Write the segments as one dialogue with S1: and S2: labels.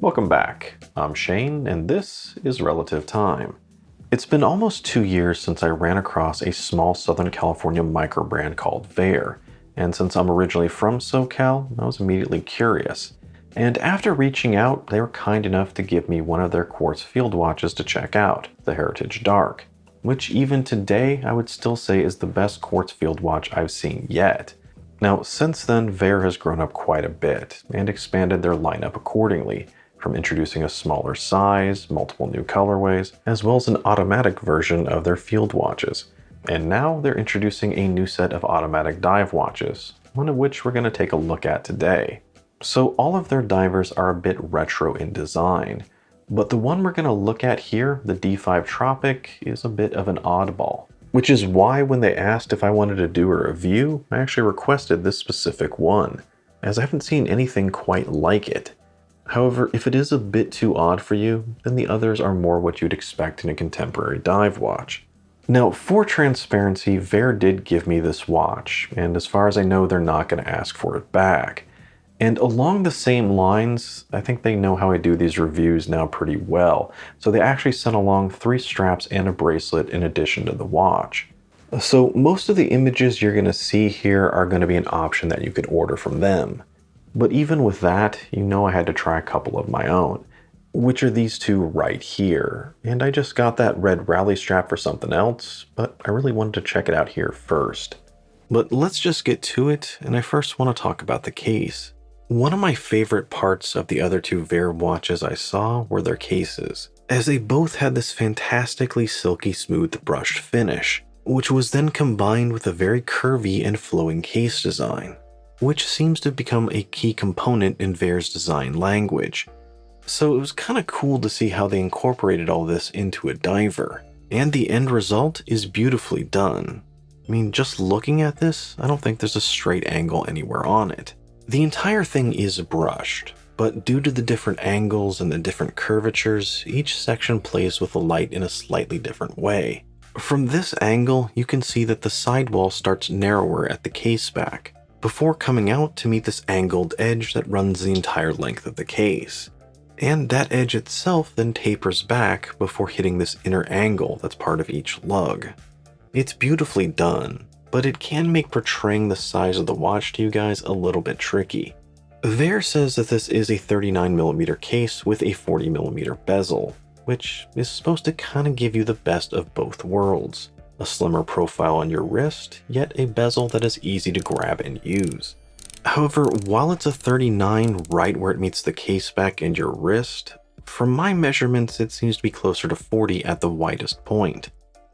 S1: Welcome back. I'm Shane, and this is Relative Time. It's been almost 2 years since I ran across a small Southern California micro brand called Vaer, and since I'm originally from SoCal, I was immediately curious. And after reaching out, they were kind enough to give me one of their quartz field watches to check out, the Heritage Dark, which even today I would still say is the best quartz field watch I've seen yet. Now, since then, Vaer has grown up quite a bit and expanded their lineup accordingly, from introducing a smaller size, multiple new colorways, as well as an automatic version of their field watches. And now they're introducing a new set of automatic dive watches, one of which we're going to take a look at today. So all of their divers are a bit retro in design, but the one we're going to look at here, the D5 Tropic, is a bit of an oddball. Which is why when they asked if I wanted to do a review, I actually requested this specific one, as I haven't seen anything quite like it. However, if it is a bit too odd for you, then the others are more what you'd expect in a contemporary dive watch. Now, for transparency, Vaer did give me this watch, and as far as I know, they're not going to ask for it back. And along the same lines, I think they know how I do these reviews now pretty well, so they actually sent along 3 straps and a bracelet in addition to the watch. So most of the images you're going to see here are going to be an option that you could order from them. But even with that, you know I had to try a couple of my own, which are these two right here. And I just got that red rally strap for something else, but I really wanted to check it out here first. But let's just get to it, and I first want to talk about the case. One of my favorite parts of the other 2 Vaer watches I saw were their cases, as they both had this fantastically silky smooth brushed finish, which was then combined with a very curvy and flowing case design, which seems to become a key component in Vaer's design language. So it was kind of cool to see how they incorporated all this into a diver, and the end result is beautifully done. I mean, just looking at this, I don't think there's a straight angle anywhere on it. The entire thing is brushed, but due to the different angles and the different curvatures, each section plays with the light in a slightly different way. From this angle, you can see that the sidewall starts narrower at the case back, before coming out to meet this angled edge that runs the entire length of the case. And that edge itself then tapers back before hitting this inner angle that's part of each lug. It's beautifully done, but it can make portraying the size of the watch to you guys a little bit tricky. Vaer says that this is a 39mm case with a 40mm bezel, which is supposed to kind of give you the best of both worlds. A slimmer profile on your wrist, yet a bezel that is easy to grab and use. However, while it's a 39 right where it meets the case back and your wrist, from my measurements it seems to be closer to 40 at the widest point,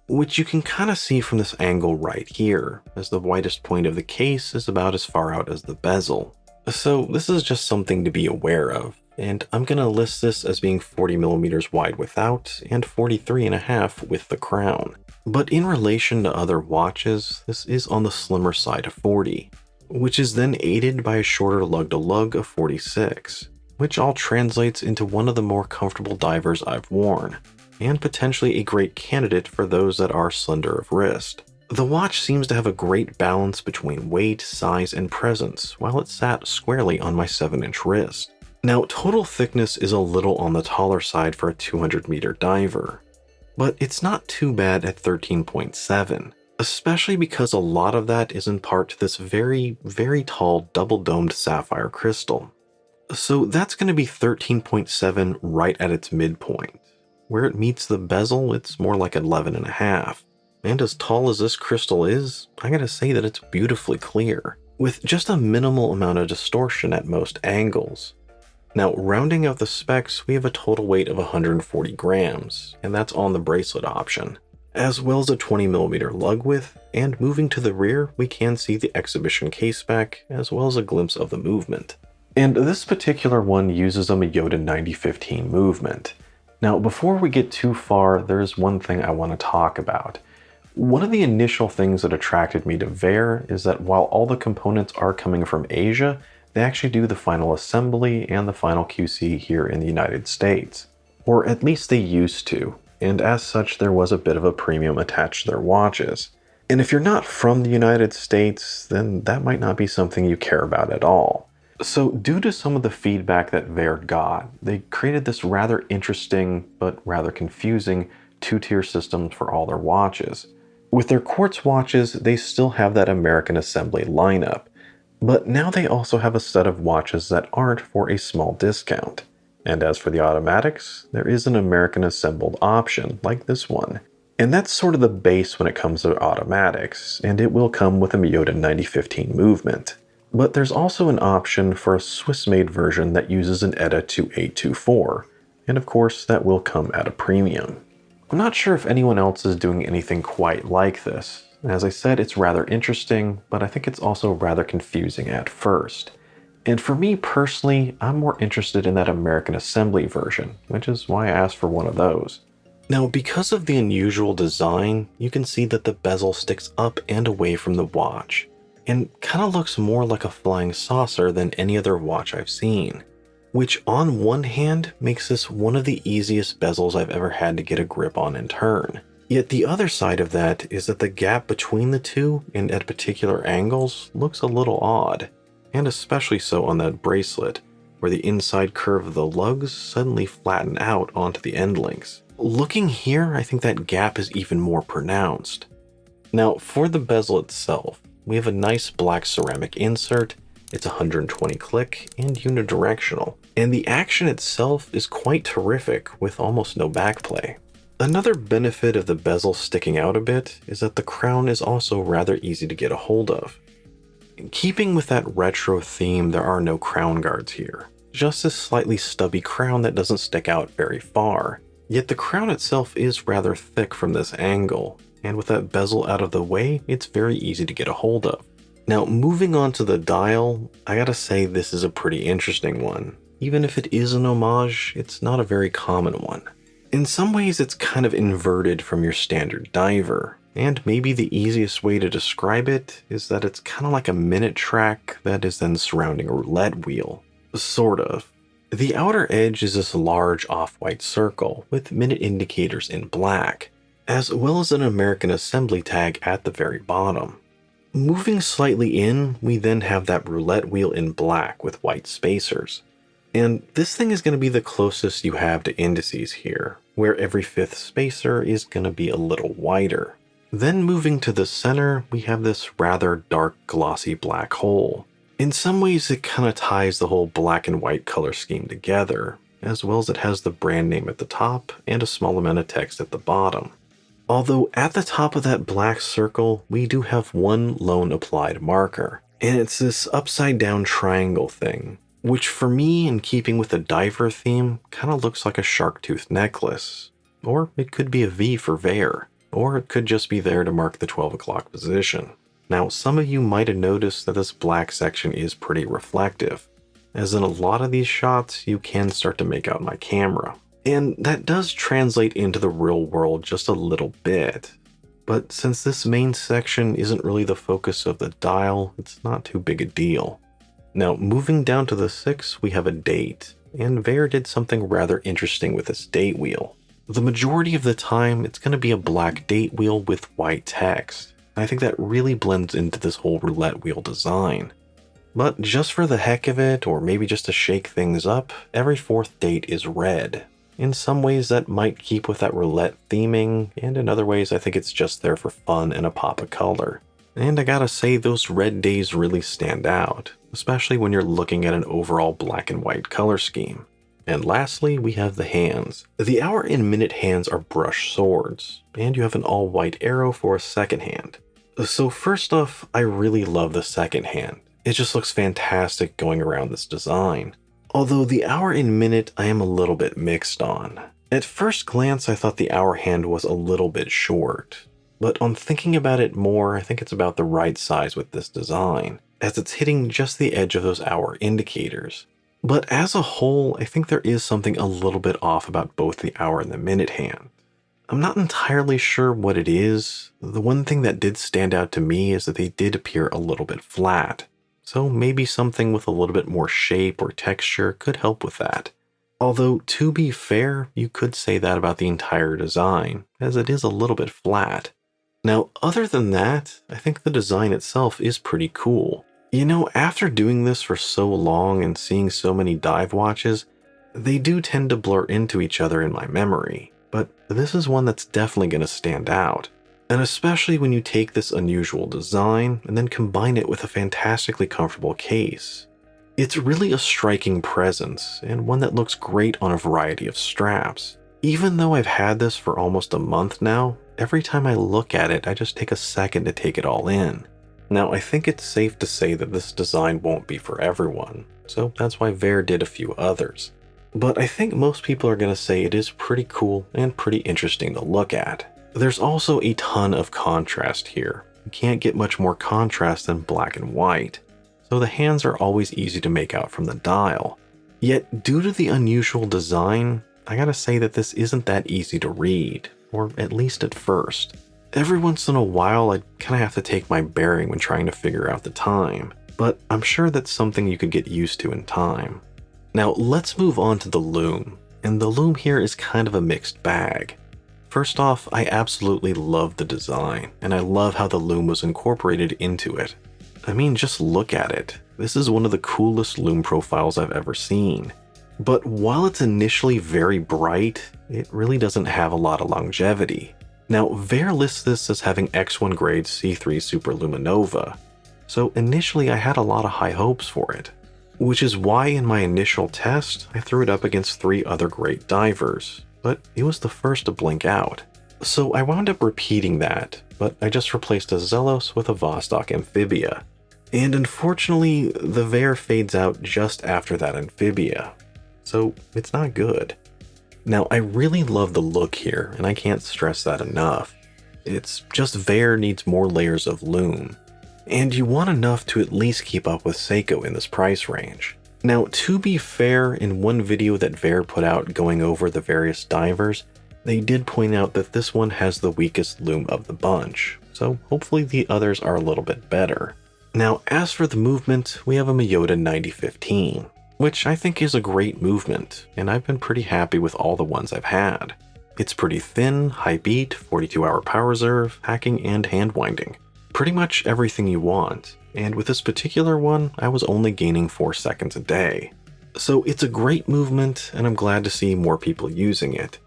S1: which you can kind of see from this angle right here, as the widest point of the case is about as far out as the bezel. So this is just something to be aware of, and I'm going to list this as being 40mm wide without and 43.5 with the crown. But in relation to other watches, this is on the slimmer side of 40, which is then aided by a shorter lug-to-lug of 46, which all translates into one of the more comfortable divers I've worn, and potentially a great candidate for those that are slender of wrist. The watch seems to have a great balance between weight, size, and presence, while it sat squarely on my 7-inch wrist. Now, total thickness is a little on the taller side for a 200-meter diver, but it's not too bad at 13.7, especially because a lot of that is in part to this very, very tall double-domed sapphire crystal. So that's going to be 13.7 right at its midpoint. Where it meets the bezel, it's more like 11.5. And as tall as this crystal is, I gotta say that it's beautifully clear, with just a minimal amount of distortion at most angles. Now, rounding out the specs, we have a total weight of 140 grams, and that's on the bracelet option, as well as a 20mm lug width, and moving to the rear, we can see the exhibition case back, as well as a glimpse of the movement. And this particular one uses a Miyota 9015 movement. Now, before we get too far, there's one thing I want to talk about. One of the initial things that attracted me to Vaer is that while all the components are coming from Asia, they actually do the final assembly and the final QC here in the United States. Or at least they used to, and as such there was a bit of a premium attached to their watches. And if you're not from the United States, then that might not be something you care about at all. So due to some of the feedback that Vaer got, they created this rather interesting but rather confusing two-tier system for all their watches. With their quartz watches, they still have that American assembly lineup, but now they also have a set of watches that aren't for a small discount. And as for the automatics, there is an American assembled option, like this one. And that's sort of the base when it comes to automatics, and it will come with a Miyota 9015 movement. But there's also an option for a Swiss-made version that uses an ETA 2824, and of course that will come at a premium. I'm not sure if anyone else is doing anything quite like this. As I said, it's rather interesting, but I think it's also rather confusing at first. And for me personally, I'm more interested in that American assembly version, which is why I asked for one of those. Now, because of the unusual design, you can see that the bezel sticks up and away from the watch, and kind of looks more like a flying saucer than any other watch I've seen, which on one hand makes this one of the easiest bezels I've ever had to get a grip on and turn. Yet the other side of that is that the gap between the two and at particular angles looks a little odd, and especially so on that bracelet, where the inside curve of the lugs suddenly flatten out onto the end links. Looking here, I think that gap is even more pronounced. Now, for the bezel itself, we have a nice black ceramic insert, it's 120 click and unidirectional, and the action itself is quite terrific with almost no backplay. Another benefit of the bezel sticking out a bit is that the crown is also rather easy to get a hold of. Keeping with that retro theme, there are no crown guards here, just this slightly stubby crown that doesn't stick out very far. Yet the crown itself is rather thick from this angle, and with that bezel out of the way, it's very easy to get a hold of. Now, moving on to the dial, I gotta say this is a pretty interesting one. Even if it is an homage, it's not a very common one. In some ways, it's kind of inverted from your standard diver, and maybe the easiest way to describe it is that it's kind of like a minute track that is then surrounding a roulette wheel. Sort of. The outer edge is this large off-white circle with minute indicators in black, as well as an American assembly tag at the very bottom. Moving slightly in, we then have that roulette wheel in black with white spacers. And this thing is going to be the closest you have to indices here, where every fifth spacer is going to be a little wider. Then moving to the center, we have this rather dark glossy black hole. In some ways, it kind of ties the whole black and white color scheme together, as well as it has the brand name at the top and a small amount of text at the bottom. Although at the top of that black circle, we do have one lone applied marker, and it's this upside down triangle thing, which for me, in keeping with the diver theme, kind of looks like a shark tooth necklace. Or it could be a V for Vaer, or it could just be there to mark the 12 o'clock position. Now, some of you might have noticed that this black section is pretty reflective, as in a lot of these shots, you can start to make out my camera. And that does translate into the real world just a little bit. But since this main section isn't really the focus of the dial, it's not too big a deal. Now, moving down to the 6, we have a date, and Vaer did something rather interesting with this date wheel. The majority of the time, it's going to be a black date wheel with white text. I think that really blends into this whole roulette wheel design. But just for the heck of it, or maybe just to shake things up, every fourth date is red. In some ways that might keep with that roulette theming, and in other ways I think it's just there for fun and a pop of color. And I gotta say, those red days really stand out, especially when you're looking at an overall black and white color scheme. And lastly, we have the hands. The hour and minute hands are brushed swords, and you have an all-white arrow for a second hand. So first off, I really love the second hand. It just looks fantastic going around this design. Although the hour and minute I am a little bit mixed on. At first glance, I thought the hour hand was a little bit short. But on thinking about it more, I think it's about the right size with this design, as it's hitting just the edge of those hour indicators. But as a whole, I think there is something a little bit off about both the hour and the minute hand. I'm not entirely sure what it is. The one thing that did stand out to me is that they did appear a little bit flat. So maybe something with a little bit more shape or texture could help with that. Although, to be fair, you could say that about the entire design, as it is a little bit flat. Now, other than that, I think the design itself is pretty cool. You know, after doing this for so long and seeing so many dive watches, they do tend to blur into each other in my memory, but this is one that's definitely going to stand out. And especially when you take this unusual design and then combine it with a fantastically comfortable case. It's really a striking presence, and one that looks great on a variety of straps. Even though I've had this for almost a month now, every time I look at it, I just take a second to take it all in. Now, I think it's safe to say that this design won't be for everyone, so that's why Vaer did a few others. But I think most people are going to say it is pretty cool and pretty interesting to look at. There's also a ton of contrast here. You can't get much more contrast than black and white, so the hands are always easy to make out from the dial. Yet, due to the unusual design, I gotta say that this isn't that easy to read, or at least at first. Every once in a while, I'd kinda have to take my bearing when trying to figure out the time, but I'm sure that's something you could get used to in time. Now, let's move on to the Lume, and the Lume here is kind of a mixed bag. First off, I absolutely love the design, and I love how the Lume was incorporated into it. I mean, just look at it. This is one of the coolest Lume profiles I've ever seen. But while it's initially very bright, it really doesn't have a lot of longevity. Now, Vaer lists this as having X1 grade C3 superluminova, so initially I had a lot of high hopes for it, which is why in my initial test I threw it up against 3 other great divers, but it was the first to blink out. So I wound up repeating that, but I just replaced a Zelos with a Vostok Amphibia. And unfortunately, the Vaer fades out just after that Amphibia, so it's not good. Now, I really love the look here, and I can't stress that enough. It's just Vaer needs more layers of Lume, and you want enough to at least keep up with Seiko in this price range. Now, to be fair, in one video that Vaer put out going over the various divers, they did point out that this one has the weakest Lume of the bunch, so hopefully the others are a little bit better. Now, as for the movement, we have a Miyota 9015, which I think is a great movement, and I've been pretty happy with all the ones I've had. It's pretty thin, high beat, 42-hour power reserve, hacking, and hand winding. Pretty much everything you want, and with this particular one, I was only gaining 4 seconds a day. So it's a great movement, and I'm glad to see more people using it.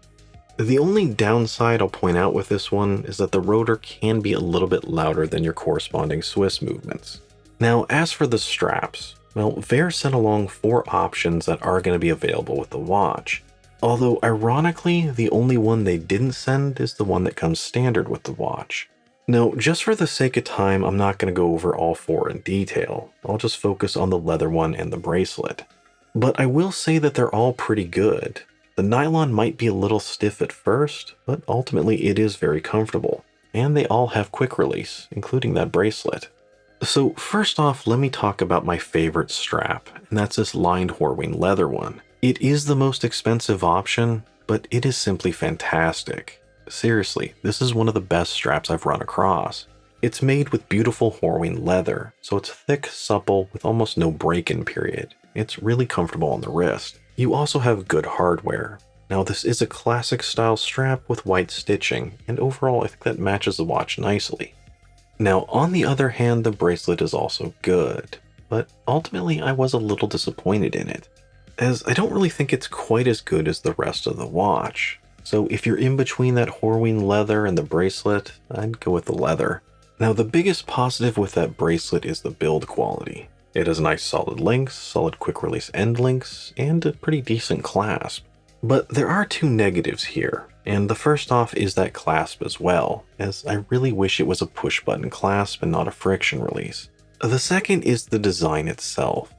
S1: The only downside I'll point out with this one is that the rotor can be a little bit louder than your corresponding Swiss movements. Now, as for the straps, well, Vaer sent along 4 options that are going to be available with the watch. Although, ironically, the only one they didn't send is the one that comes standard with the watch. Now, just for the sake of time, I'm not going to go over all 4 in detail. I'll just focus on the leather one and the bracelet. But I will say that they're all pretty good. The nylon might be a little stiff at first, but ultimately it is very comfortable. And they all have quick release, including that bracelet. So first off, let me talk about my favorite strap, and that's this lined Horween leather one. It is the most expensive option, but it is simply fantastic. Seriously, this is one of the best straps I've run across. It's made with beautiful Horween leather, so it's thick, supple, with almost no break-in period. It's really comfortable on the wrist. You also have good hardware. Now this is a classic style strap with white stitching, and overall I think that matches the watch nicely. Now on the other hand, the bracelet is also good, but ultimately I was a little disappointed in it, as I don't really think it's quite as good as the rest of the watch. So if you're in between that Horween leather and the bracelet, I'd go with the leather. Now the biggest positive with that bracelet is the build quality. It has nice solid links, solid quick release end links, and a pretty decent clasp. But there are 2 negatives here, and the first off is that clasp as well, as I really wish it was a push button clasp and not a friction release. The second is the design itself.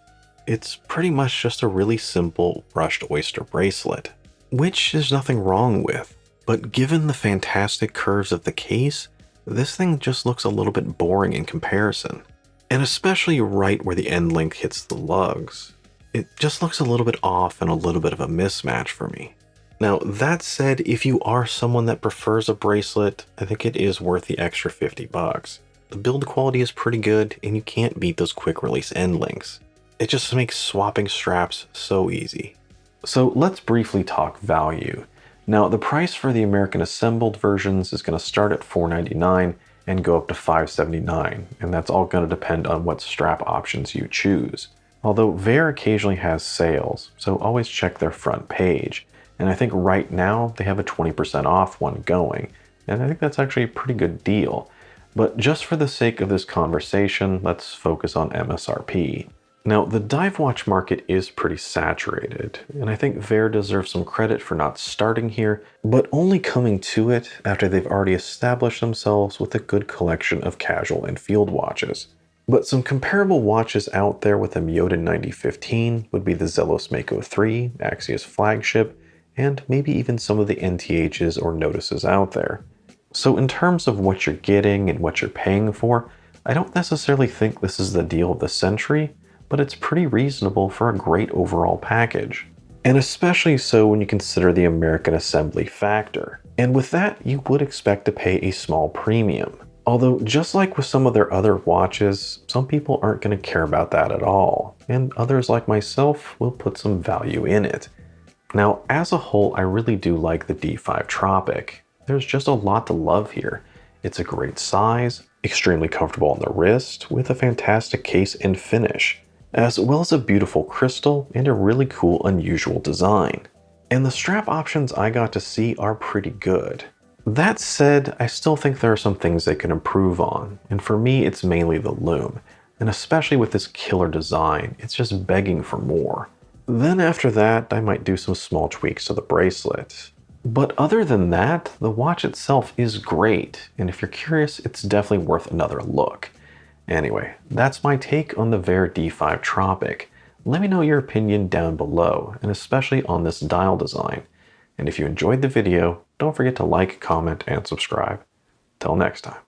S1: It's pretty much just a really simple brushed oyster bracelet, which there's nothing wrong with, but given the fantastic curves of the case, this thing just looks a little bit boring in comparison. And especially right where the end link hits the lugs. It just looks a little bit off and a little bit of a mismatch for me. Now that said, if you are someone that prefers a bracelet, I think it is worth the extra $50. The build quality is pretty good, and you can't beat those quick release end links. It just makes swapping straps so easy. So let's briefly talk value. Now the price for the American assembled versions is going to start at $499, and go up to $579, and that's all going to depend on what strap options you choose. Although Vaer occasionally has sales, so always check their front page. And I think right now they have a 20% off one going, and I think that's actually a pretty good deal. But just for the sake of this conversation, let's focus on MSRP. Now, the dive watch market is pretty saturated, and I think Vaer deserves some credit for not starting here, but only coming to it after they've already established themselves with a good collection of casual and field watches. But some comparable watches out there with a Miyota 9015 would be the Zelos Mako 3, Axia's flagship, and maybe even some of the NTHs or Noduses out there. So in terms of what you're getting and what you're paying for, I don't necessarily think this is the deal of the century, but it's pretty reasonable for a great overall package. And especially so when you consider the American assembly factor. And with that, you would expect to pay a small premium. Although, just like with some of their other watches, some people aren't going to care about that at all, and others like myself will put some value in it. Now, as a whole, I really do like the D5 Tropic. There's just a lot to love here. It's a great size, extremely comfortable on the wrist, with a fantastic case and finish, as well as a beautiful crystal and a really cool, unusual design. And the strap options I got to see are pretty good. That said, I still think there are some things they can improve on, and for me it's mainly the Lume, and especially with this killer design, it's just begging for more. Then after that, I might do some small tweaks to the bracelet. But other than that, the watch itself is great, and if you're curious, it's definitely worth another look. Anyway, that's my take on the Vaer D5 Tropic. Let me know your opinion down below, and especially on this dial design. And if you enjoyed the video, don't forget to like, comment, and subscribe. Till next time.